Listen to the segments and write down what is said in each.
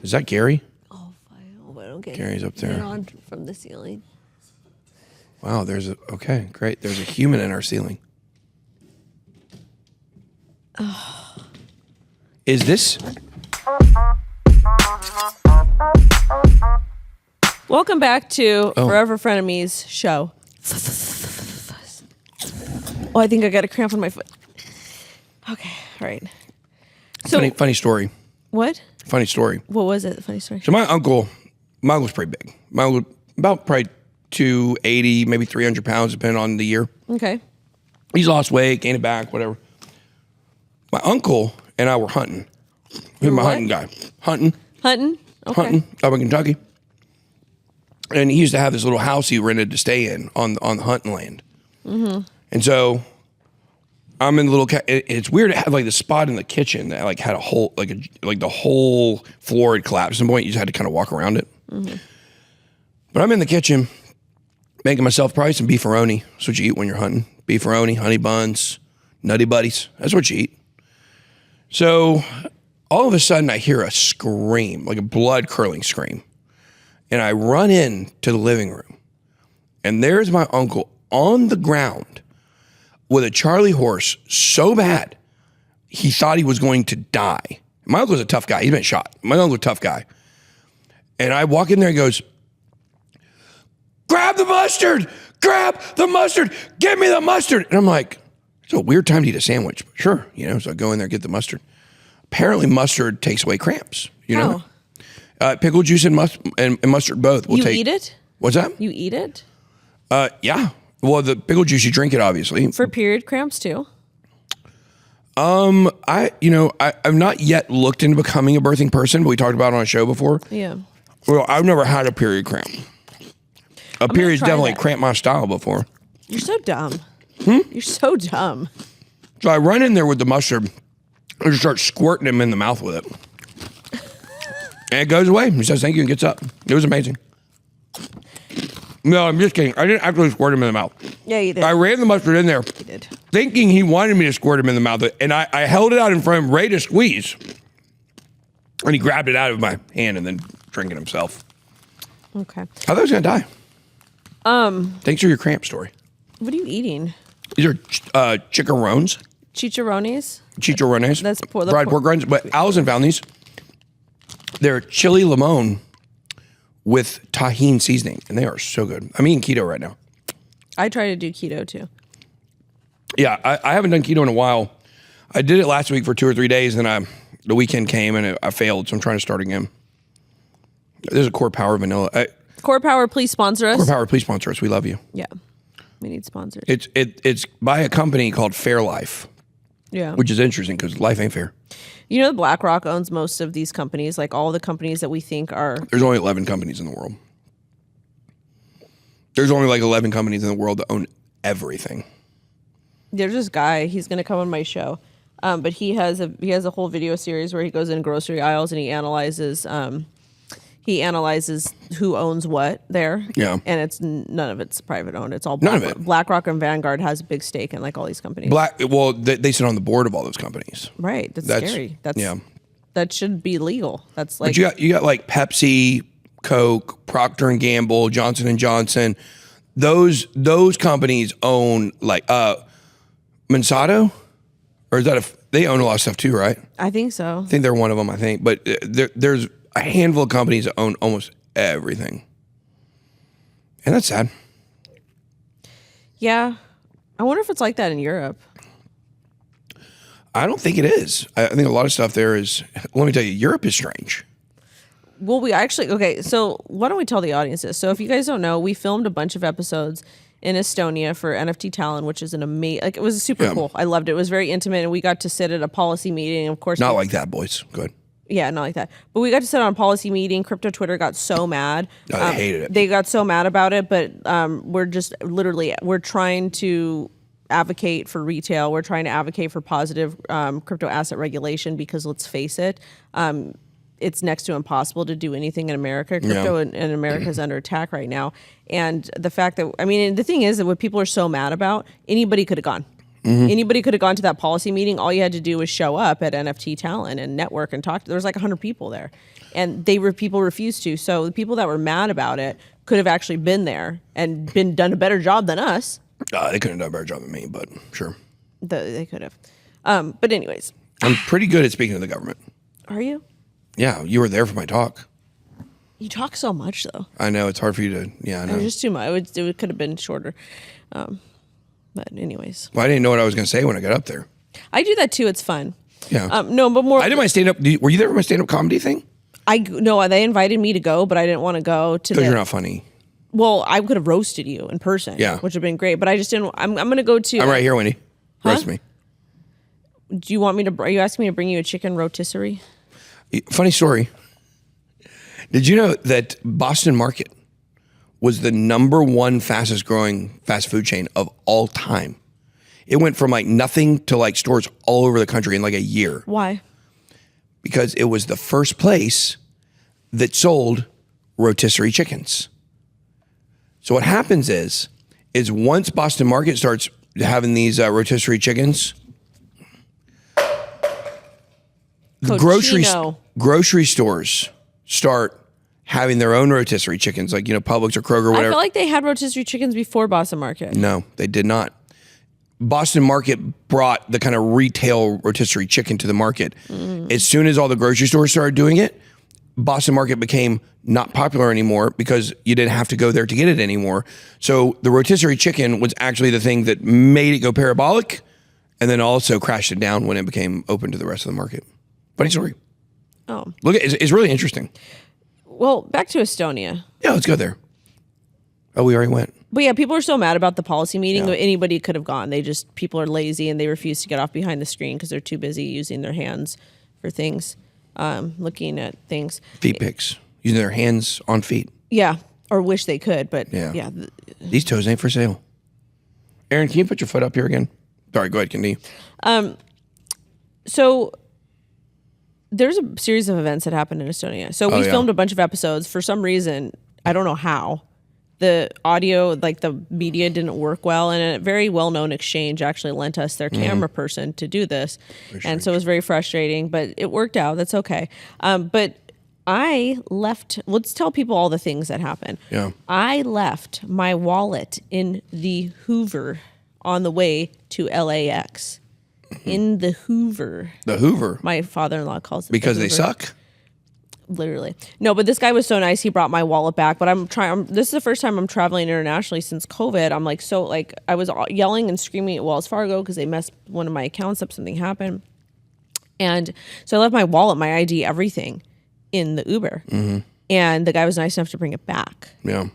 Is that Gary? Oh, I hope I don't get Gary's up there. get on from the ceiling. Wow, okay, great. There's a human in our ceiling. Is this? Welcome back to Forever Frenemies show. Oh, I think I got a cramp on my foot. Okay, all right. So, Funny story. what? Funny story. What was it? Funny story. So my uncle's pretty big. My uncle, about probably 280, maybe 300 pounds, depending on the year. Okay. He's lost weight, gained it back, whatever. My uncle and I were hunting. He's my hunting guy. Hunting up in Kentucky. And he used to have this little house he rented to stay in on the hunting land. Mm-hmm. And so I'm in the little. It's weird to have like the spot in the kitchen that like had a whole like the whole floor had collapsed. At some point, you just had to kind of walk around it. Mm-hmm. But I'm in the kitchen making myself probably some beefaroni. That's what you eat when you're hunting. Beefaroni, honey buns, nutty buddies. That's what you eat. So all of a sudden, I hear a scream, like a blood curdling scream. And I run into the living room, and there's my uncle on the ground with a Charlie horse so bad, he thought he was going to die. My uncle's a tough guy. He's been shot. My uncle's a tough guy. And I walk in there and goes, grab the mustard, give me the mustard. And I'm like, it's a weird time to eat a sandwich. Sure, so I go in there, get the mustard. Apparently mustard takes away cramps, know? Pickle juice and mustard both. Eat it? What's that? You eat it? Yeah. Well, the pickle juice, you drink it, obviously. For period cramps, too? I've not yet looked into becoming a birthing person, but we talked about it on a show before. Yeah. Well, I've never had a period cramp. A period's definitely cramped my style before. You're so dumb. You're so dumb. So I run in there with the mustard and just start squirting him in the mouth with it. And it goes away. He says thank you and gets up. It was amazing. No, I'm just kidding. I didn't actually squirt him in the mouth. Yeah, you did. I ran the mustard in there. You did. Thinking he wanted me to squirt him in the mouth. And I held it out in front of him, ready to squeeze. And he grabbed it out of my hand and then drank it himself. Okay. I thought he was going to die. Thanks for your cramp story. What are you eating? These are chicharrones. Chicharrones? Chicharrones. That's fried pork rinds. But Allison found these. They're chili limon with tahini seasoning, and they are so good. I'm eating keto right now. I try to do keto too. Yeah, I haven't done keto in a while. I did it last week for 2 or 3 days, and the weekend came and I failed, so I'm trying to start again. There's a Core Power vanilla. Core Power, please sponsor us. Core Power, please sponsor us. We love you. Yeah, we need sponsors. It's by a company called Fairlife. Yeah, which is interesting because life ain't fair. You know, BlackRock owns most of these companies, like all the companies that we think are. There's only 11 companies in the world. There's only like 11 companies in the world that own everything. There's this guy. He's going to come on my show, but he has a whole video series where he goes in grocery aisles and he analyzes who owns what there. Yeah. And none of it's private owned. It's all none of it. BlackRock and Vanguard has a big stake in like all these companies. They sit on the board of all those companies. Right. That's scary. That should be legal. That's like. But you got like Pepsi, Coke, Procter and Gamble, Johnson and Johnson. Those companies own like Monsanto, or is that they own a lot of stuff too, right? I think so. I think they're one of them. I think, but there's a handful of companies that own almost everything. And that's sad. Yeah. I wonder if it's like that in Europe. I don't think it is. I think a lot of stuff there is, let me tell you, Europe is strange. Well, so why don't we tell the audience this? So if you guys don't know, we filmed a bunch of episodes in Estonia for NFT Talent, which is an amazing, it was super cool. I loved it. It was very intimate, and we got to sit at a policy meeting. Of course, not like that, boys. Good. Yeah, not like that. But we got to sit on a policy meeting. Crypto Twitter got so mad. I hated it. They got so mad about it, but we're trying to advocate for retail. We're trying to advocate for positive crypto asset regulation because let's face it, it's next to impossible to do anything in America. Crypto in America is under attack right now. And the fact that, the thing is that what people are so mad about, anybody could have gone. Mm-hmm. Anybody could have gone to that policy meeting. All you had to do was show up at NFT Talent and network and talk. There was like 100 people there. and people refused to. So the people that were mad about it could have actually been there and done a better job than us. They couldn't have done a better job than me, but sure. They could have. But anyways. I'm pretty good at speaking to the government. Are you? Yeah, you were there for my talk. You talk so much, though. I know, it's hard for you to, I know. It was just too much. It could have been shorter. But anyways. Well, I didn't know what I was going to say when I got up there. I do that too. It's fun. Yeah. No, but more. I did my stand-up. Were you there for my stand-up comedy thing? No, they invited me to go, but I didn't want to go to. Because you're not funny. Well, I could have roasted you in person. Yeah. Which would have been great, but I just didn't. I'm going to go to. I'm right here, Wendy. Roast me. Do you want me to? Are you asking me to bring you a chicken rotisserie? Funny story. Did you know that Boston Market was the #1 fastest growing fast food chain of all time? It went from like nothing to like stores all over the country in like a year. Why? Because it was the first place that sold rotisserie chickens. So what happens is once Boston Market starts having these rotisserie chickens, the grocery stores start having their own rotisserie chickens, like, Publix or Kroger or whatever. I feel like they had rotisserie chickens before Boston Market. No, they did not. Boston Market brought the kind of retail rotisserie chicken to the market. As soon as all the grocery stores started doing it, Boston Market became not popular anymore because you didn't have to go there to get it anymore. So the rotisserie chicken was actually the thing that made it go parabolic and then also crashed it down when it became open to the rest of the market. Funny story. Oh. Look, it's really interesting. Well, back to Estonia. Yeah, let's go there. Oh, we already went. But yeah, people are so mad about the policy meeting that anybody could have gone. People are lazy and they refuse to get off behind the screen because they're too busy using their hands for things, looking at things. Feet pics, using their hands on feet. Yeah, or wish they could, but yeah. These toes ain't for sale. Aaron, can you put your foot up here again? Sorry, go ahead, continue. So there's a series of events that happened in Estonia. So we filmed a bunch of episodes. For some reason, I don't know how, the audio, like the media didn't work well, and a very well-known exchange actually lent us their camera person to do this. And so it was very frustrating, but it worked out. That's okay. But I left, let's tell people all the things that happened. Yeah. I left my wallet in the Hoover on the way to LAX. In the Hoover. The Hoover. My father-in-law calls it because the they suck. Literally. No, but this guy was so nice. He brought my wallet back. But this is the first time I'm traveling internationally since COVID. I'm like, I was yelling and screaming at Wells Fargo because they messed one of my accounts up. Something happened. And so I left my wallet, my ID, everything in the Uber. And the guy was nice enough to bring it back. Yeah.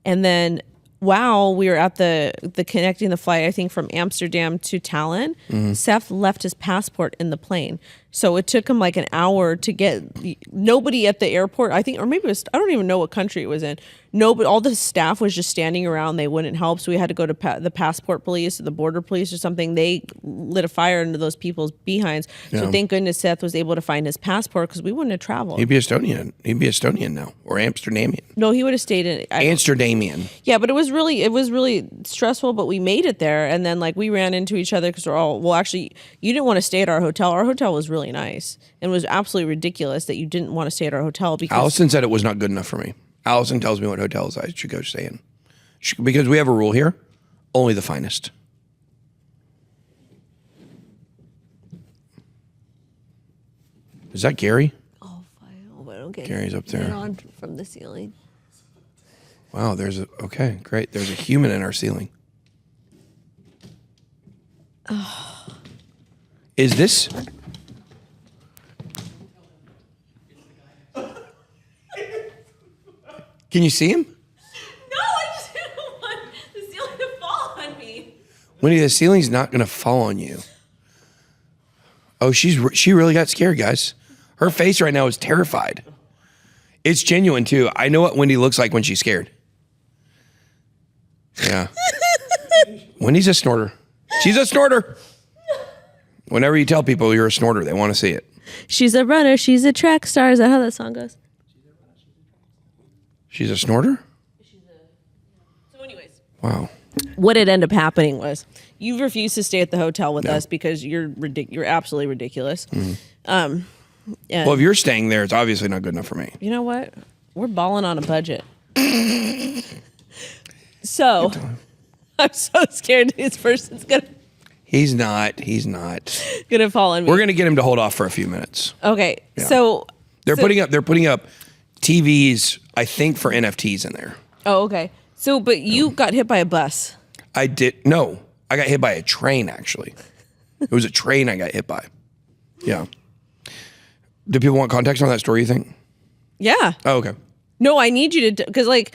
And then while we were at the connecting the flight, I think from Amsterdam to Tallinn, Seth left his passport in the plane. So it took him like an hour to get nobody at the airport. I think, or maybe it was, I don't even know what country it was in. No, but all the staff was just standing around. They wouldn't help. So we had to go to the passport police or the border police or something. They lit a fire into those people's behinds. Yeah. So thank goodness Seth was able to find his passport because we wouldn't have traveled. He'd be Estonian now, or Amsterdamian. No, he would have stayed in Amsterdamian. Yeah, but it was really stressful, but we made it there. And then like we ran into each other because actually you didn't want to stay at our hotel. Our hotel was really nice and it was absolutely ridiculous that you didn't want to stay at our hotel because Allison said it was not good enough for me. Allison tells me what hotels I should go stay in. Because we have a rule here, only the finest. Is that Gary? Oh, fine. Oh, but I don't get Gary's up there. On from the ceiling. Wow, okay, great. There's a human in our ceiling. Oh. Is this... Can you see him? No, I just didn't want the ceiling to fall on me. Wendy, the ceiling's not going to fall on you. Oh, she really got scared, guys. Her face right now is terrified. It's genuine, too. I know what Wendy looks like when she's scared. Yeah. Wendy's a snorter. She's a snorter. Whenever you tell people you're a snorter, they want to see it. She's a runner. She's a track star. Is that how that song goes? She's a snorter? So anyways. Wow. What had ended up happening was you refused to stay at the hotel with us because you're absolutely ridiculous. And Well, if you're staying there, it's obviously not good enough for me. you know what? We're balling on a budget. So I'm so scared this person's He's not gonna fall on me. We're gonna get him to hold off for a few minutes. Okay, so They're putting up TVs, I think, for NFTs in there. Oh, okay. So, but you got hit by a bus. I got hit by a train, actually. It was a train I got hit by. Yeah. Do people want context on that story, you think? Yeah. Oh, okay. No, I need you to, because like,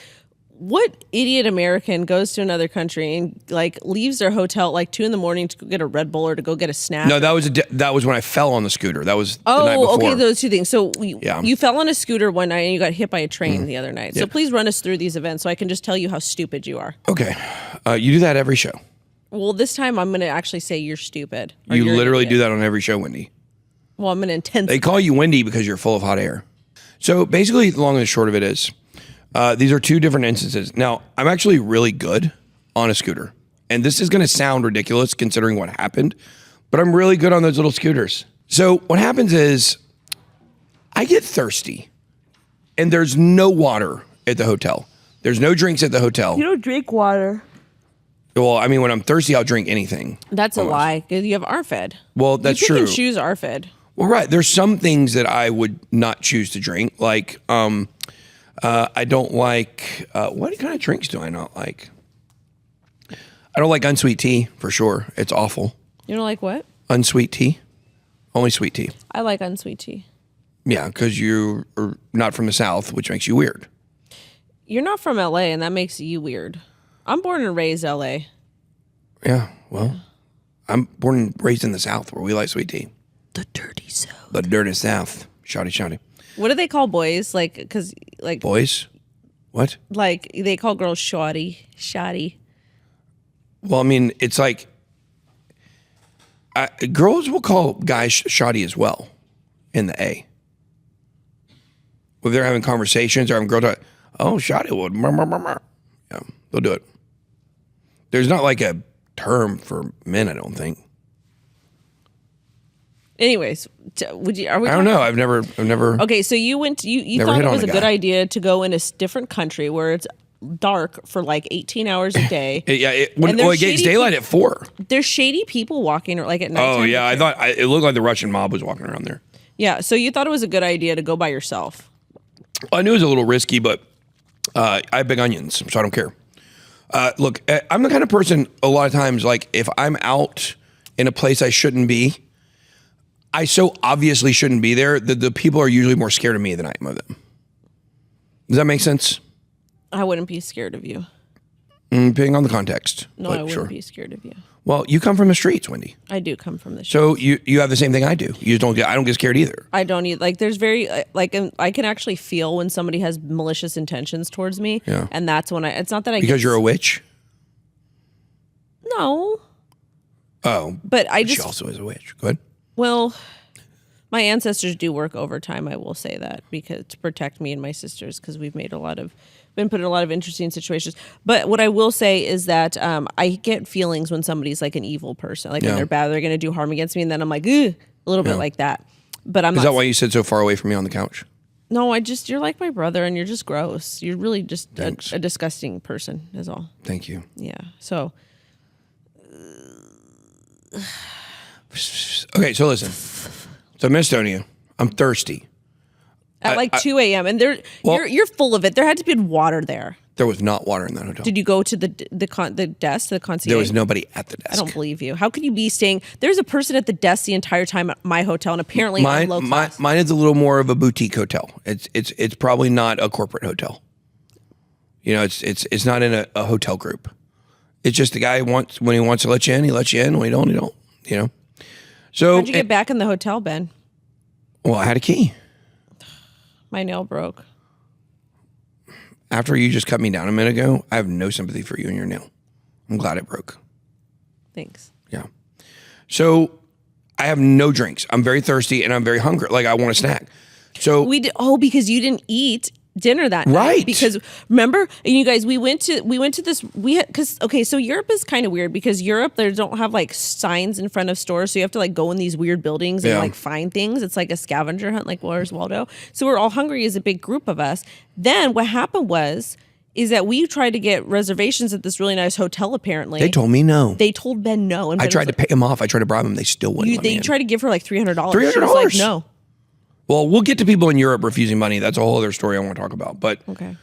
what idiot American goes to another country and like leaves their hotel at like 2 a.m. to go get a Red Bull or to go get a snack? No, that was when I fell on the scooter. That was the night before. Okay, those two things. So you fell on a scooter one night and you got hit by a train the other night. So please run us through these events so I can just tell you how stupid you are. Okay. You do that every show. Well, this time I'm going to actually say you're stupid. You literally do that on every show, Wendy. Well, I'm going to intensify. They call you Wendy because you're full of hot air. So basically, the long and the short of it is, these are two different instances. Now, I'm actually really good on a scooter. And this is going to sound ridiculous considering what happened, but I'm really good on those little scooters. So what happens is I get thirsty and there's no water at the hotel. There's no drinks at the hotel. You don't drink water. Well, I mean, when I'm thirsty, I'll drink anything. That's almost a lie. You have RFED. Well, that's true. You can choose RFED. Well, right. There's some things that I would not choose to drink. Like, I don't like, what kind of drinks do I not like? I don't like unsweet tea, for sure. It's awful. You don't like what? Unsweet tea. Only sweet tea. I like unsweet tea. Yeah, because you are not from the South, which makes you weird. You're not from LA, and that makes you weird. I'm born and raised LA. Yeah, well, I'm born and raised in the South where we like sweet tea. The dirty South. The dirty South. Shawty, shawty. What do they call boys? Like, because, like... Boys? What? Like, they call girls shoddy. Well, I mean, it's like... girls will call guys shoddy as well in the A. If they're having conversations or having girl talk, oh, shoddy would. Yeah, they'll do it. There's not like a term for men, I don't think. Anyways, would you? Are we? I don't know. I've never. Okay, so you went. You thought it was a good idea to go in a different country where it's dark for like 18 hours a day. Yeah, it gets daylight at 4. There's shady people walking like at night. Oh yeah, I thought it looked like the Russian mob was walking around there. Yeah, so you thought it was a good idea to go by yourself. I knew it was a little risky, but I have big onions, so I don't care. Look, I'm the kind of person a lot of times, like if I'm out in a place I shouldn't be, I so obviously shouldn't be there that the people are usually more scared of me than I am of them. Does that make sense? I wouldn't be scared of you. Depending on the context. No, I wouldn't be scared of you. Well, you come from the streets, Wendy. I do come from the streets. So you have the same thing I do. You just don't get. I don't get scared either. I don't either. Like there's very like I can actually feel when somebody has malicious intentions towards me. Yeah. And that's when it's not that I because you're a witch. No. Oh. But she also is a witch. Go ahead. Well, my ancestors do work overtime. I will say that because to protect me and my sisters because we've been put in a lot of interesting situations. But what I will say is that I get feelings when somebody's like an evil person, like when they're bad, they're going to do harm against me, and then I'm like, ugh, a little bit like that. But I'm. Is that why you sit so far away from me on the couch? No, you're like my brother, and you're just gross. You're really just a disgusting person. Is all. Thank you. Yeah. So. Okay, so listen. So I'm in Estonia. I'm thirsty. At 2 a.m. and you're full of it. There had to be water there. There was not water in that hotel. Did you go to the desk, the concierge? There was nobody at the desk. I don't believe you. How could you be staying? There's a person at the desk the entire time at my hotel, and apparently I'm low class. Mine is a little more of a boutique hotel. It's probably not a corporate hotel. You know, it's not in a hotel group. It's just the guy when he wants to let you in, he lets you in. When he don't, he don't. You know. So how'd you get back in the hotel, Ben? Well, I had a key. My nail broke. After you just cut me down a minute ago, I have no sympathy for you and your nail. I'm glad it broke. Thanks. Yeah. So I have no drinks. I'm very thirsty and I'm very hungry. Like I want a snack. So because you didn't eat dinner that night. Right. Because remember, and you guys, we went to this, so Europe is kind of weird because Europe, they don't have like signs in front of stores. So you have to like go in these weird buildings and like find things. It's like a scavenger hunt, like Where's Waldo? So we're all hungry as a big group of us. Then what happened is that we tried to get reservations at this really nice hotel. Apparently, They told me no. They told Ben no, and I tried to pay him off. I tried to bribe him. They still wouldn't. Let me in. Tried to give her like $300. $300. She was like, no. Well, we'll get to people in Europe refusing money. That's a whole other story I want to talk about. But okay.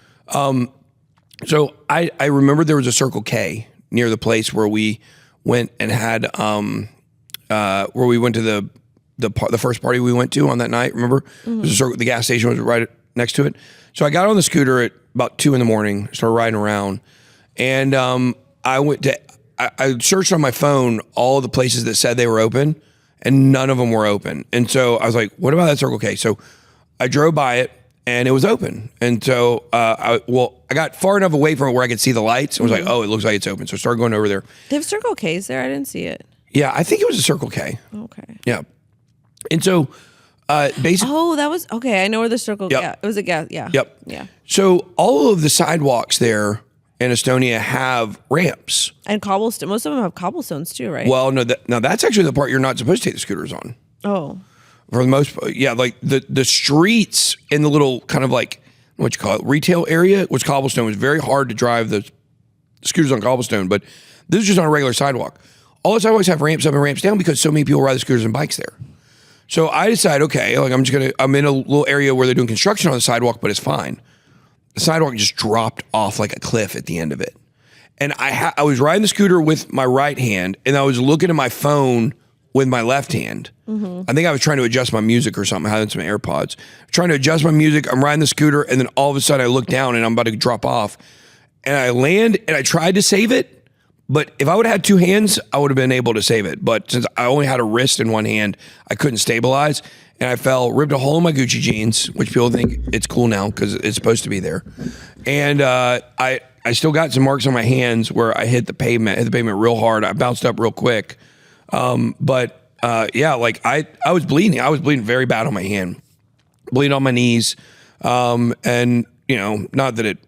So I remember there was a Circle K near the place where we went and had where we went to the first party we went to on that night. Remember, it was the gas station was right next to it. So I got on the scooter at about 2 a.m, started riding around, and I searched on my phone all the places that said they were open, and none of them were open. And so I was like, what about that Circle K? So I drove by it, and it was open. And so I got far enough away from it where I could see the lights. I was like, oh, it looks like it's open. So I started going over there. They have Circle K's there? I didn't see it. Yeah, I think it was a Circle K. Okay. Yeah. And so basically... Oh, that was... Okay, I know where the Circle... Yep. Yeah, it was a gas... Yeah. Yep. Yeah. So all of the sidewalks there in Estonia have ramps. And cobblestone. Most of them have cobblestones too, right? Well, no, now that's actually the part you're not supposed to take the scooters on. Oh. For the most part, yeah, like the streets in the little kind of like, what you call it, retail area was cobblestone. It was very hard to drive the scooters on cobblestone, but this is just on a regular sidewalk. All the sidewalks have ramps up and ramps down because so many people ride the scooters and bikes there. So I decided, okay, like I'm in a little area where they're doing construction on the sidewalk, but it's fine. The sidewalk just dropped off like a cliff at the end of it. And I was riding the scooter with my right hand, and I was looking at my phone with my left hand. Mm-hmm. I think I was trying to adjust my music or something. I had some AirPods. Trying to adjust my music. I'm riding the scooter, and then all of a sudden I look down, and I'm about to drop off. And I land, and I tried to save it. But if I would have had two hands, I would have been able to save it. But since I only had a wrist in one hand, I couldn't stabilize. And I ripped a hole in my Gucci jeans, which people think it's cool now because it's supposed to be there. And I still got some marks on my hands where I hit the pavement real hard. I bounced up real quick. Yeah, like I was bleeding. I was bleeding very bad on my hand, bleeding on my knees. And, not that it,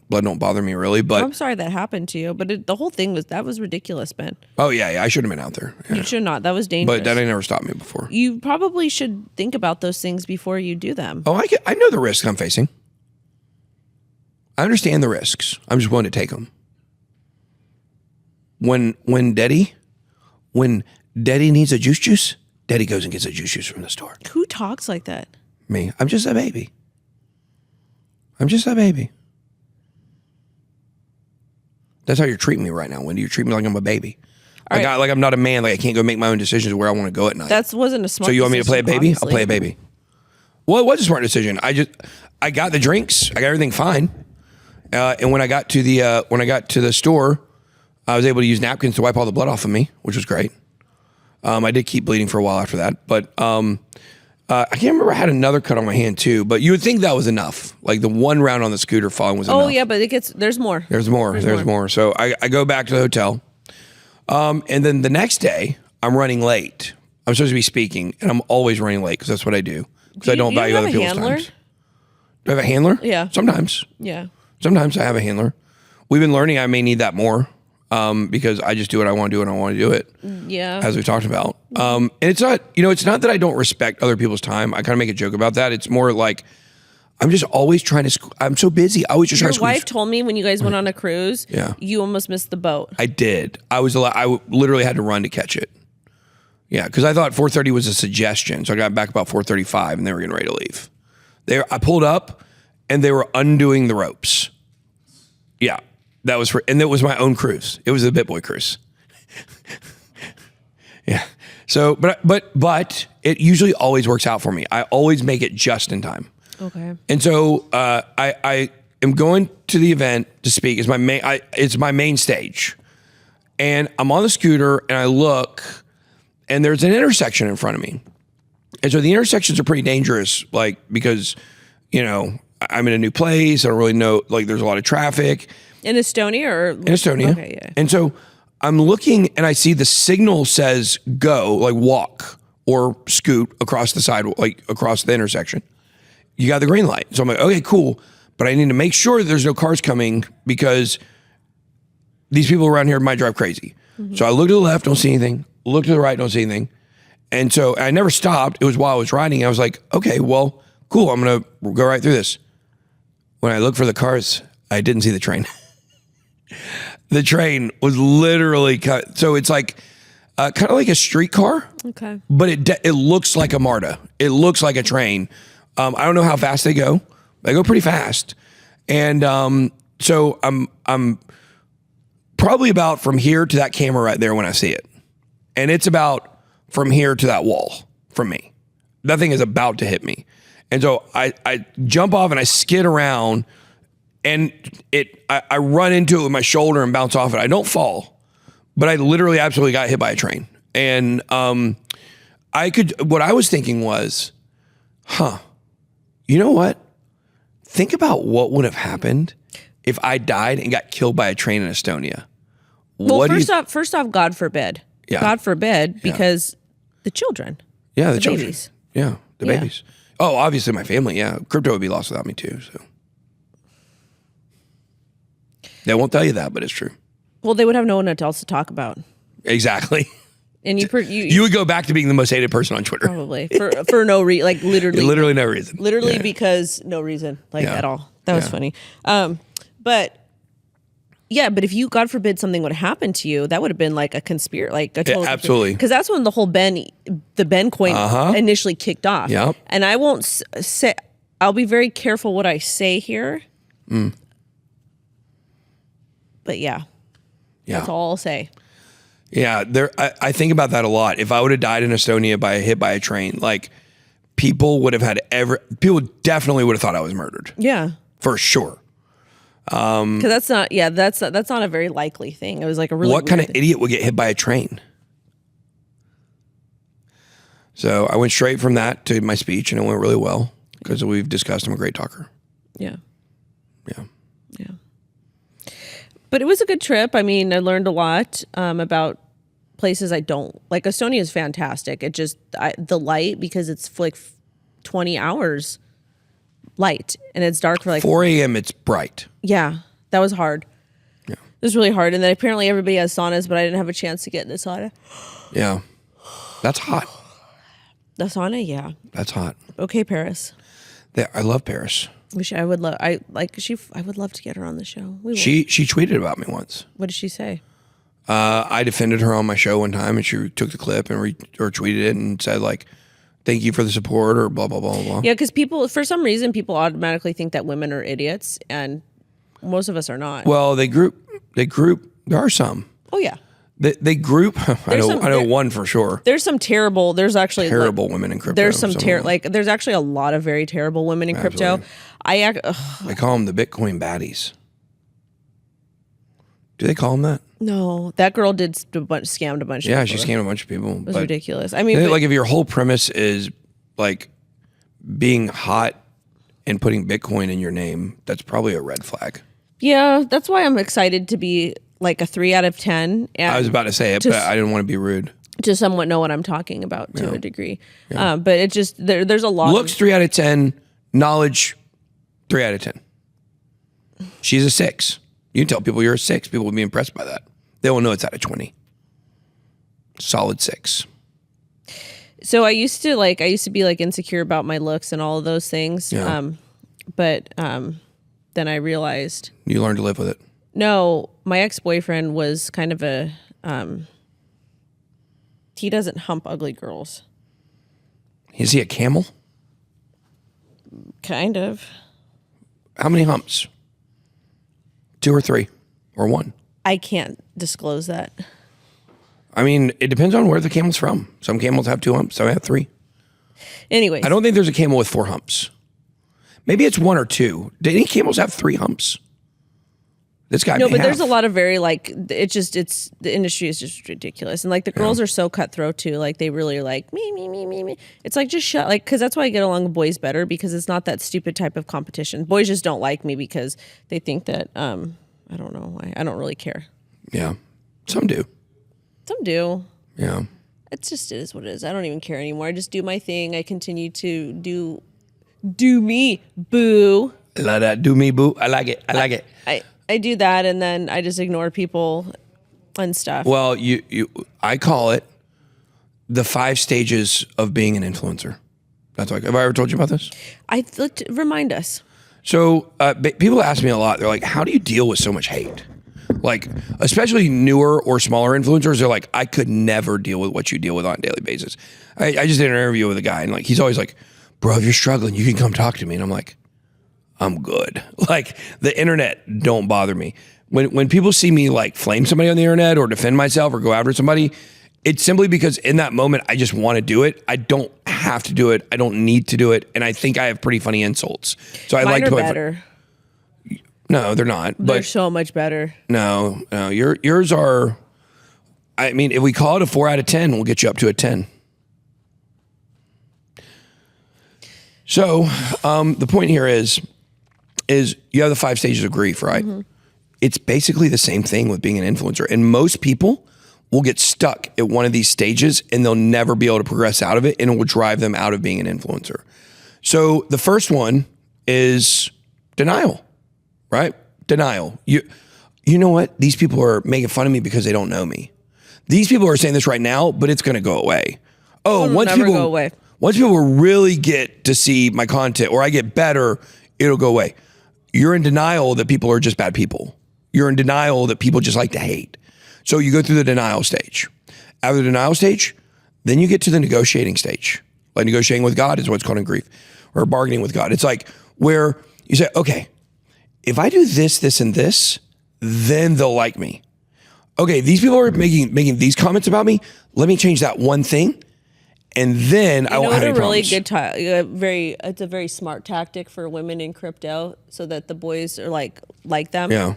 blood don't bother me really, but. I'm sorry that happened to you, but the whole thing was ridiculous, Ben. Oh, yeah, I should have been out there. Yeah. You should not. That was dangerous. But that ain't never stopped me before. You probably should think about those things before you do them. Oh, I know the risks I'm facing. I understand the risks. I'm just willing to take them. When Daddy needs a juice, Daddy goes and gets a juice from the store. Who talks like that? Me. I'm just a baby. That's how you're treating me right now, Wendy. You're treating me like I'm a baby. Like I'm not a man. Like I can't go make my own decisions where I want to go at night. That wasn't a smart decision. So you want me to play a baby? Obviously. I'll play a baby. Well, it was a smart decision. I got the drinks. I got everything fine. And when I got to the store, I was able to use napkins to wipe all the blood off of me, which was great. I did keep bleeding for a while after that, but I can't remember. I had another cut on my hand too, but you would think that was enough. Like the one round on the scooter falling was enough. Oh yeah, but there's more. There's more. So I go back to the hotel, and then the next day I'm running late. I'm supposed to be speaking, and I'm always running late because that's what I do. Because I don't value other people's times. Do I have a handler? Yeah. Sometimes. Yeah. Sometimes I have a handler. We've been learning I may need that more because I just do what I want to do and I want to do it. Yeah. As we talked about. And it's not, it's not that I don't respect other people's time. I kind of make a joke about that. It's more like I'm just always trying to, I'm so busy. I always just try to squeeze. Your wife told me when you guys went on a cruise, you almost missed the boat. I did. I literally had to run to catch it. Yeah, because I thought 4:30 was a suggestion. So I got back about 4:35 and they were getting ready to leave. I pulled up and they were undoing the ropes. Yeah, and it was my own cruise. It was the Bitboy cruise. Yeah. So, but it usually always works out for me. I always make it just in time. Okay. And so I am going to the event to speak. It's my main stage, and I'm on the scooter and I look, and there's an intersection in front of me, and so the intersections are pretty dangerous, like because I'm in a new place. I don't really know. Like there's a lot of traffic. In Estonia or? In Estonia. Okay, yeah. And so I'm looking and I see the signal says go, like walk or scoot across the sidewalk, like across the intersection. You got the green light. So I'm like, okay, cool. but I need to make sure that there's no cars coming because these people around here might drive crazy. So I look to the left, don't see anything. Look to the right, don't see anything. And so I never stopped. It was while I was riding. I was like, okay, well, cool. I'm going to go right through this. When I looked for the cars, I didn't see the train. The train was literally cut. So it's like kind of like a streetcar. Okay. But it looks like a MARTA. It looks like a train. I don't know how fast they go. They go pretty fast. And so I'm probably about from here to that camera right there when I see it. And it's about from here to that wall from me. That thing is about to hit me. And so I jump off and I skid around and I run into it with my shoulder and bounce off it. I don't fall, but I literally absolutely got hit by a train. And what I was thinking was, you know what? Think about what would have happened if I died and got killed by a train in Estonia. Well, first off, God forbid. Yeah. God forbid, because the children. Yeah, the children. Babies. Yeah, the babies. Oh, obviously my family, yeah. Crypto would be lost without me too, so. They won't tell you that, but it's true. Well, they would have no one else to talk about. Exactly. And you would go back to being the most hated person on Twitter. Probably. For no reason, like literally. Literally no reason. Literally because no reason, like at all. That was funny. But if you, God forbid, something would happen to you, that would have been like a conspiracy, like a total absolutely. Because that's when the whole Ben coin initially kicked off. Yep. And I won't say, I'll be very careful what I say here. But that's all I'll say. Yeah, I think about that a lot. If I would have died in Estonia hit by a train, like people definitely would have thought I was murdered. Yeah. For sure. Because that's not a very likely thing. It was like a really what kind of idiot would get hit by a train? So I went straight from that to my speech, and it went really well because we've discussed I'm a great talker. Yeah. Yeah. Yeah. But it was a good trip. I mean, I learned a lot about places I don't like. Estonia is fantastic. It just the light, because it's like 20 hours light and it's dark for like 4 a.m. It's bright. Yeah, that was hard. Yeah, it was really hard. And then apparently everybody has saunas, but I didn't have a chance to get in the sauna. Yeah, that's hot. The sauna, yeah, that's hot. Okay, Paris. I love Paris. I would love to get her on the show. She tweeted about me once. What did she say? I defended her on my show one time, and she took the clip and tweeted it and said like, "Thank you for the support," or blah blah blah blah. Yeah, because for some reason, people automatically think that women are idiots, and most of us are not. Well, they group. There are some. Oh yeah. They group. I know one for sure. There's actually terrible women in crypto. There's there's actually a lot of very terrible women in crypto. They call them the Bitcoin baddies. Do they call them that? No, that girl scammed a bunch of people. Yeah, she scammed a bunch of people. It was ridiculous. I mean, if your whole premise is like being hot and putting Bitcoin in your name, that's probably a red flag. Yeah, that's why I'm excited to be like a 3 out of 10. And I was about to say it, but I didn't want to be rude. To somewhat know what I'm talking about to a degree. Yeah. But it just, there's a lot. Looks 3 out of 10, knowledge 3 out of 10. She's a 6. You can tell people you're a 6. People will be impressed by that. They won't know it's out of 20. Solid 6. So I used to be like insecure about my looks and all of those things. Yeah. But then I realized. You learned to live with it. No, my ex-boyfriend was kind of he doesn't hump ugly girls. Is he a camel? Kind of. How many humps? 2 or 3 or 1? I can't disclose that. I mean, it depends on where the camel's from. Some camels have 2 humps, some have 3. Anyways. I don't think there's a camel with 4 humps. Maybe it's 1 or 2. Do any camels have 3 humps? This guy. No, but there's a lot of very the industry is just ridiculous, and like the girls are so cutthroat too. Like they really are like me. It's like just shut, like, because that's why I get along with boys better, because it's not that stupid type of competition. Boys just don't like me because they think that I don't know why. I don't really care. Yeah, some do. Some do. Yeah. It is what it is. I don't even care anymore. I just do my thing. I continue to do me, boo. Let that do me, boo. I like it. I like it. I do that, and then I just ignore people and stuff. Well, I call it the 5 stages of being an influencer. That's like, have I ever told you about this? Remind us. So people ask me a lot. They're like, how do you deal with so much hate? Like, especially newer or smaller influencers, they're like, I could never deal with what you deal with on a daily basis. I just did an interview with a guy, and like, he's always like, bro, if you're struggling, you can come talk to me. And I'm like, I'm good. Like, the internet don't bother me. When people see me like flame somebody on the internet or defend myself or go after somebody, it's simply because in that moment, I just want to do it. I don't have to do it. I don't need to do it. And I think I have pretty funny insults. So I like to play better. No, they're not. They're so much better. No, yours are. I mean, if we call it a 4 out of 10, we'll get you up to a 10. So the point here is you have the 5 stages of grief, right? Mm-hmm. It's basically the same thing with being an influencer. And most people will get stuck at one of these stages and they'll never be able to progress out of it, and it will drive them out of being an influencer. So the first one is denial, right? Denial. You know what? These people are making fun of me because they don't know me. These people are saying this right now, but it's going to go away. Oh, once people really get to see my content or I get better, it'll go away. You're in denial that people are just bad people. You're in denial that people just like to hate. So you go through the denial stage. After the denial stage, then you get to the negotiating stage. Like negotiating with God is what's called in grief, or bargaining with God. It's like where you say, okay, if I do this, this, and this, then they'll like me. Okay, these people are making these comments about me. Let me change that one thing, and then I won't have any problems. It's a very smart tactic for women in crypto, so that the boys are like them. Yeah.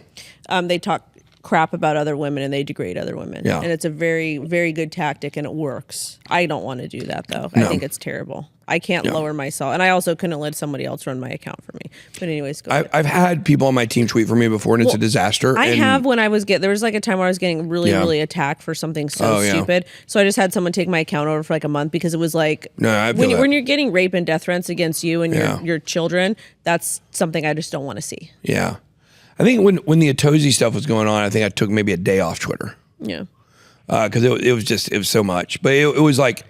They talk crap about other women and they degrade other women. Yeah. And it's a very, very good tactic, and it works. I don't want to do that though. No. I think it's terrible. I can't lower myself, and I also couldn't let somebody else run my account for me. But anyways, go ahead. I've had people on my team tweet for me before, and it's a disaster. There was like a time where I was getting really attacked for something stupid. So I just had someone take my account over for like a month, because it was like, when you're getting rape and death threats against you and your children, that's something I just don't want to see. Yeah. I think when the Atozi stuff was going on, I think I took maybe a day off Twitter. Yeah. Because it was so much. But it was like,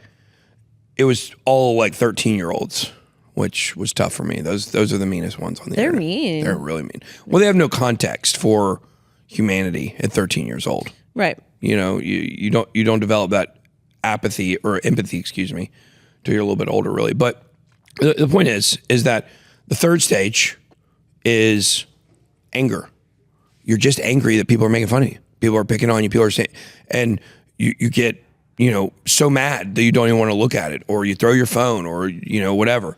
it was all like 13-year-olds, which was tough for me. Those are the meanest ones on the internet. They're mean. They're really mean. Well, they have no context for humanity at 13 years old. Right. You know, you don't develop that apathy or empathy, excuse me, till you're a little bit older, really. But the point is that the third stage is anger. You're just angry that people are making fun of you. People are picking on you. People are saying, and you get, so mad that you don't even want to look at it, or you throw your phone, or, whatever.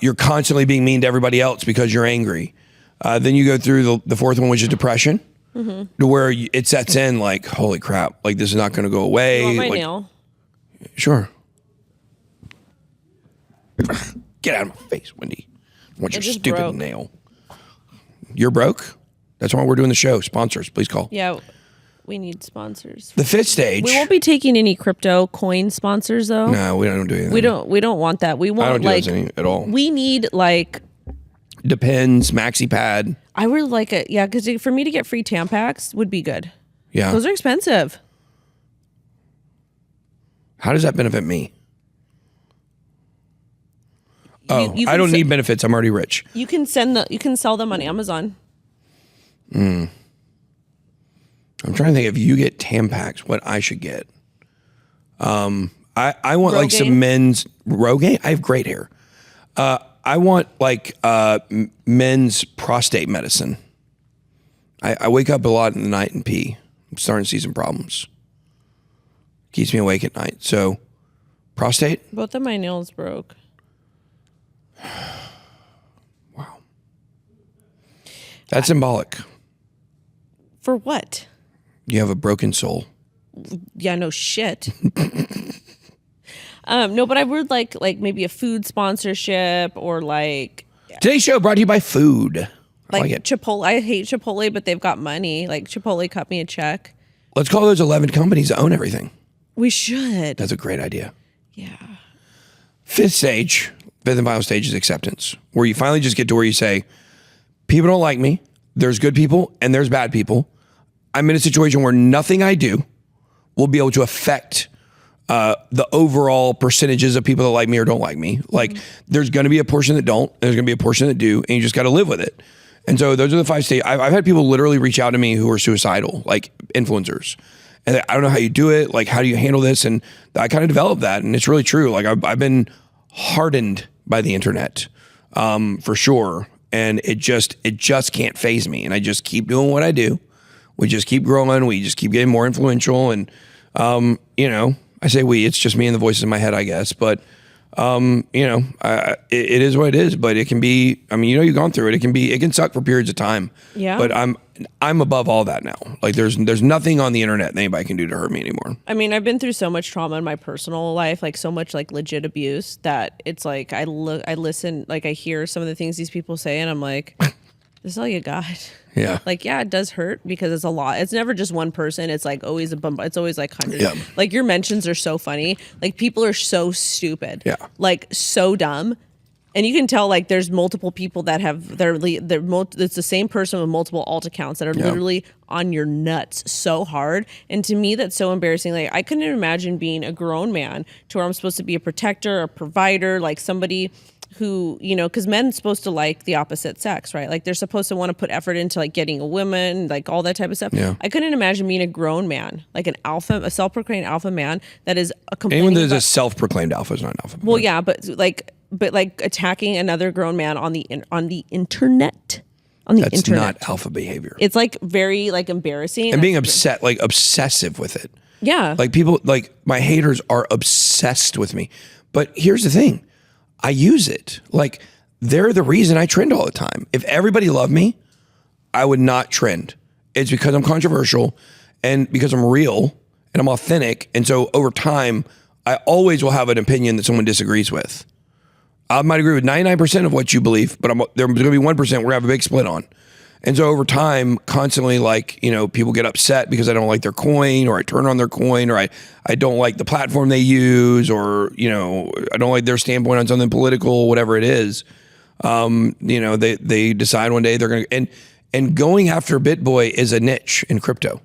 You're constantly being mean to everybody else because you're angry. Then you go through the fourth one, which is depression, to where it sets in like, holy crap, like this is not going to go away. You want my nail? Sure. Get out of my face, Wendy. I want your stupid nail. You're broke? That's why we're doing the show. Sponsors, please call. Yeah, we need sponsors. The fifth stage. We won't be taking any crypto coin sponsors though. No, we don't do anything. We don't want that. We want, I don't do anything at all. We need like Depends, Maxi Pad. I would like it, because for me to get free Tampax would be good. Yeah. Those are expensive. How does that benefit me? You I don't need benefits. I'm already rich. You can sell them on Amazon. I'm trying to think, if you get Tampax, what I should get. I want Rogaine? Like some men's Rogaine. I have great hair. I want like men's prostate medicine. I wake up a lot in the night and pee. I'm starting to see some problems. Keeps me awake at night. So prostate. Both of my nails broke. Wow. That's symbolic. For what? You have a broken soul. Yeah, no shit. No, but I would like maybe a food sponsorship, or like. Today's show brought to you by food. I like it. Chipotle. I hate Chipotle, but they've got money. Like Chipotle cut me a check. Let's call those 11 companies that own everything. We should. That's a great idea. Yeah. Fifth and final stage is acceptance, where you finally just get to where you say, people don't like me. There's good people and there's bad people. I'm in a situation where nothing I do will be able to affect the overall percentages of people that like me or don't like me. Like there's going to be a portion that don't, there's going to be a portion that do, and you just got to live with it. And so those are the 5 stages. I've had people literally reach out to me who are suicidal, like influencers. And I don't know how you do it. Like, how do you handle this? And I kind of developed that. And it's really true. Like I've been hardened by the internet, for sure. And it just can't faze me. And I just keep doing what I do. We just keep growing. We just keep getting more influential. And, you know, I say it's just me and the voices in my head, I guess. But, you know, it is what it is, but it can be, I mean, you know, you've gone through it. It can suck for periods of time. Yeah. But I'm above all that now. Like there's nothing on the internet that anybody can do to hurt me anymore. I mean, I've been through so much trauma in my personal life, like so much like legit abuse, that it's like I listen, like I hear some of the things these people say and I'm like, this is all you got. Yeah. Like, yeah, it does hurt because it's a lot. It's never just one person. It's like always it's always like hundreds. Yeah. Like your mentions are so funny. Like people are so stupid. Yeah. Like so dumb. And you can tell like there's multiple people that have it's the same person with multiple alt accounts that are literally on your nuts so hard. And to me, that's so embarrassing. Like I couldn't imagine being a grown man to where I'm supposed to be a protector, a provider, like somebody who, you know, because men's supposed to like the opposite sex, right? Like they're supposed to want to put effort into like getting a woman, like all that type of stuff. Yeah. I couldn't imagine being a grown man, like a self-proclaimed alpha man that is a Anyone that is a self-proclaimed alpha is not an alpha. Well, yeah, but like attacking another grown man on the internet. That's not alpha behavior. It's like very like embarrassing. And being obsessive with it. Yeah. Like people, like my haters are obsessed with me. But here's the thing. I use it. Like they're the reason I trend all the time. If everybody loved me, I would not trend. It's because I'm controversial and because I'm real and I'm authentic. And so over time, I always will have an opinion that someone disagrees with. I might agree with 99% of what you believe, but there's going to be 1% we're going to have a big split on. And so over time, constantly, like, you know, people get upset because I don't like their coin, or I turn on their coin, or I don't like the platform they use, or, you know, I don't like their standpoint on something political, whatever it is. You know, they decide one day they're going to, and going after Bitboy is a niche in crypto.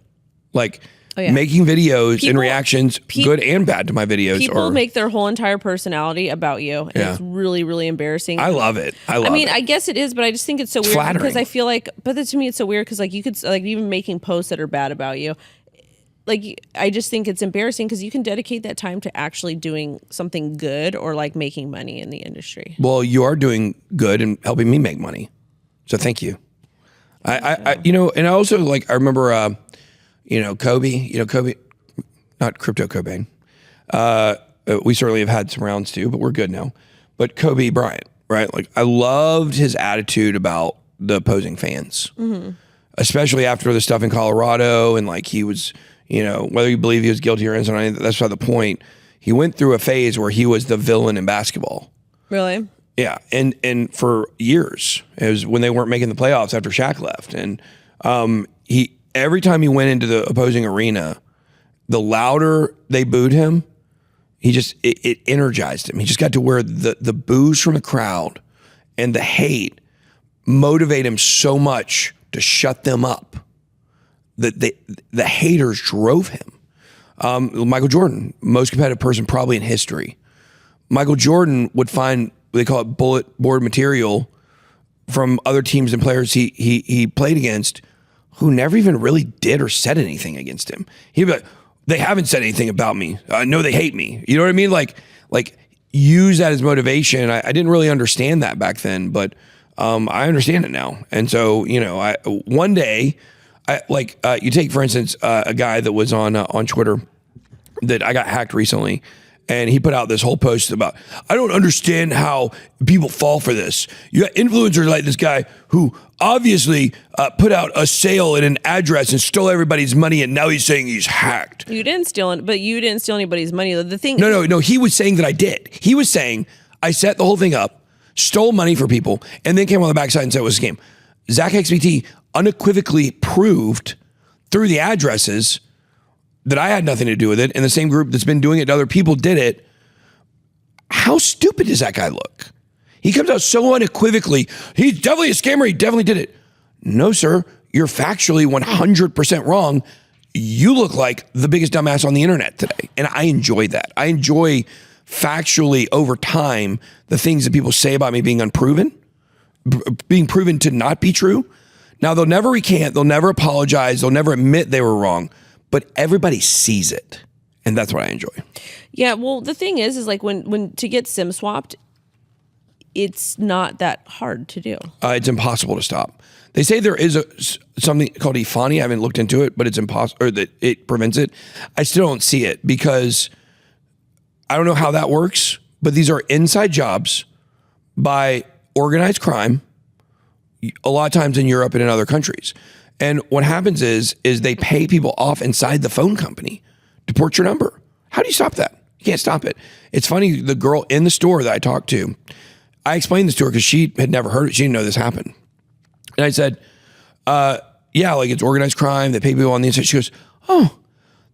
Like, making videos and reactions, good and bad, to my videos. People make their whole entire personality about you. And it's really, really embarrassing. I love it. I mean, I guess it is, but I just think it's so weird flattering. Because I feel like, but to me, it's so weird because like you could like even making posts that are bad about you. Like, I just think it's embarrassing because you can dedicate that time to actually doing something good or like making money in the industry. Well, you are doing good and helping me make money. So thank you. I you know, and I also like, I remember, you know, Kobe, not crypto Cobain. We certainly have had some rounds too, but we're good now. But Kobe Bryant, right? Like I loved his attitude about the opposing fans, especially after the stuff in Colorado. And like he was, you know, whether you believe he was guilty or innocent, that's not the point. He went through a phase where he was the villain in basketball. Really? Yeah. And for years, it was when they weren't making the playoffs after Shaq left. And every time he went into the opposing arena, the louder they booed him, it energized him. He just got to where the boos from the crowd and the hate motivate him so much to shut them up that the haters drove him. Michael Jordan, most competitive person probably in history. Michael Jordan would find, they call it bullet board material, from other teams and players he played against, who never even really did or said anything against him. He'd be like, they haven't said anything about me. I know they hate me. You know what I mean? Like use that as motivation. I didn't really understand that back then, but I understand it now. And so, you know, one day, you take, for instance, a guy that was on Twitter that I got hacked recently. And he put out this whole post about, I don't understand how people fall for this. You got influencers like this guy who obviously put out a sale in an address and stole everybody's money, and now he's saying he's hacked. You didn't steal it, but you didn't steal anybody's money. The thing. No. He was saying that I did. He was saying I set the whole thing up, stole money for people, and then came on the backside and said it was a scam. Zach XBT unequivocally proved through the addresses that I had nothing to do with it, and the same group that's been doing it to other people did it. How stupid does that guy look? He comes out so unequivocally. He's definitely a scammer. He definitely did it. No, sir. You're factually 100% wrong. You look like the biggest dumbass on the internet today. And I enjoy that. I enjoy factually over time the things that people say about me being unproven, being proven to not be true. Now, they'll never recant. They'll never apologize. They'll never admit they were wrong. But everybody sees it. And that's what I enjoy. Yeah, well, the thing is like when to get SIM swapped, it's not that hard to do. It's impossible to stop. They say there is something called Ifani. I haven't looked into it, but it's impossible, or that it prevents it. I still don't see it because I don't know how that works, but these are inside jobs by organized crime, a lot of times in Europe and in other countries. And what happens is they pay people off inside the phone company to port your number. How do you stop that? You can't stop it. It's funny, the girl in the store that I talked to, I explained this to her because she had never heard it. She didn't know this happened. And I said, yeah, like it's organized crime. They pay people on the inside. She goes, oh,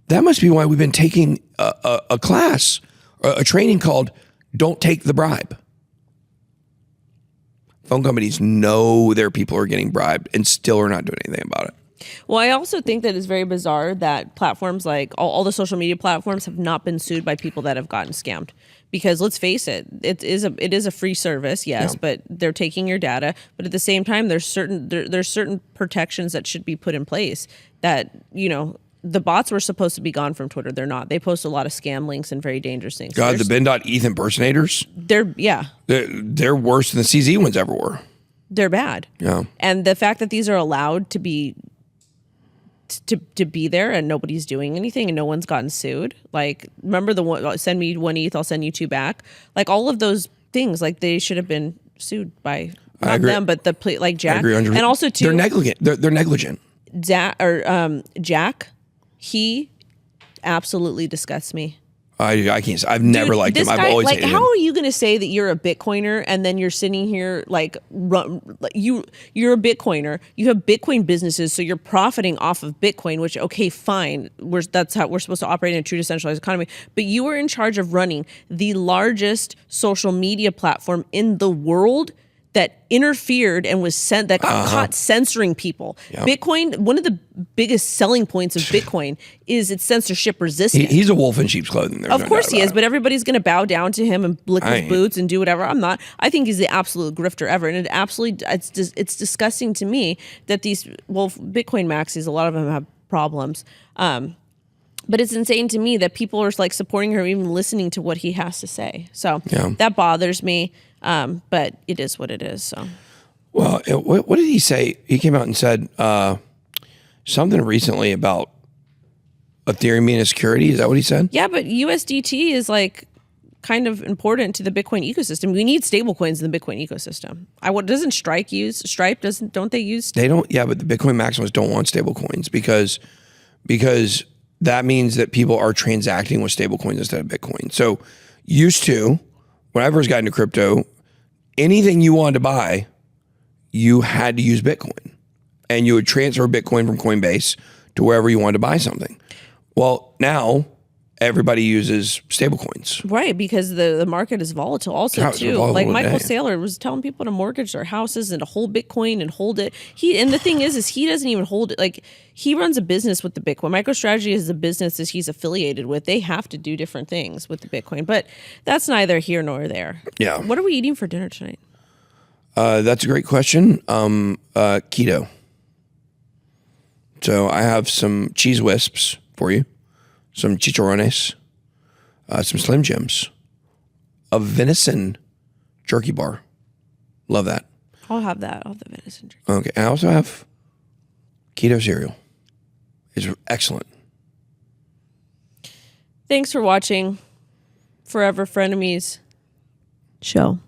that must be why we've been taking a class, a training called Don't Take the Bribe. Phone companies know their people are getting bribed and still are not doing anything about it. Well, I also think that it's very bizarre that platforms like all the social media platforms have not been sued by people that have gotten scammed. Because let's face it, it is a free service, yes, yeah. But they're taking your data. But at the same time, there's certain protections that should be put in place that, you know, the bots were supposed to be gone from Twitter. They're not. They post a lot of scam links and very dangerous things. God, the Ben.ETH impersonators. They're worse than the CZ ones ever were. They're bad. Yeah. And the fact that these are allowed to be there and nobody's doing anything and no one's gotten sued. Like, remember the one, send me 1 ETH, I'll send you 2 back. Like all of those things, like they should have been sued by not them, but like Jack. I agree 100%. And also too, they're negligent. They're negligent. Jack, he absolutely disgusts me. I can't. I've never liked him. I've always hated him. How are you going to say that you're a Bitcoiner and then you're sitting here like you're a Bitcoiner? You have Bitcoin businesses, so you're profiting off of Bitcoin. Which, okay, fine. That's how we're supposed to operate in a true decentralized economy. But you were in charge of running the largest social media platform in the world that interfered and was got caught censoring people. Yep. Bitcoin, one of the biggest selling points of Bitcoin is its censorship resistant. He's a wolf in sheep's clothing. Of course he is, but everybody's going to bow down to him and lick his boots and do whatever. I'm not. I think he's the absolute grifter ever. And it's disgusting to me that these, Bitcoin maxis, a lot of them have problems. But it's insane to me that people are like supporting her, even listening to what he has to say. So that bothers me. But it is what it is. So, well, what did he say? He came out and said something recently about Ethereum being a security. Is that what he said? Yeah, but USDT is like kind of important to the Bitcoin ecosystem. We need stable coins in the Bitcoin ecosystem. Doesn't Stripe use Stripe? Don't they use? They don't. Yeah, but the Bitcoin maximalists don't want stable coins because that means that people are transacting with stable coins instead of Bitcoin. So used to, when I first got into crypto, anything you wanted to buy, you had to use Bitcoin. And you would transfer Bitcoin from Coinbase to wherever you wanted to buy something. Well, now everybody uses stablecoins. Right, because the market is volatile also too. Like Michael Saylor was telling people to mortgage their houses and to hold Bitcoin and hold it. And the thing is he doesn't even hold it. Like he runs a business with the Bitcoin. MicroStrategy is the business that he's affiliated with. They have to do different things with the Bitcoin, but that's neither here nor there. Yeah. What are we eating for dinner tonight? That's a great question. Keto. So I have some cheese wisps for you, some chicharrones, some Slim Jims, a venison jerky bar. Love that. I'll have that. I'll have the venison jerky. Okay. I also have keto cereal. It's excellent. Thanks for watching Forever Frenemies show.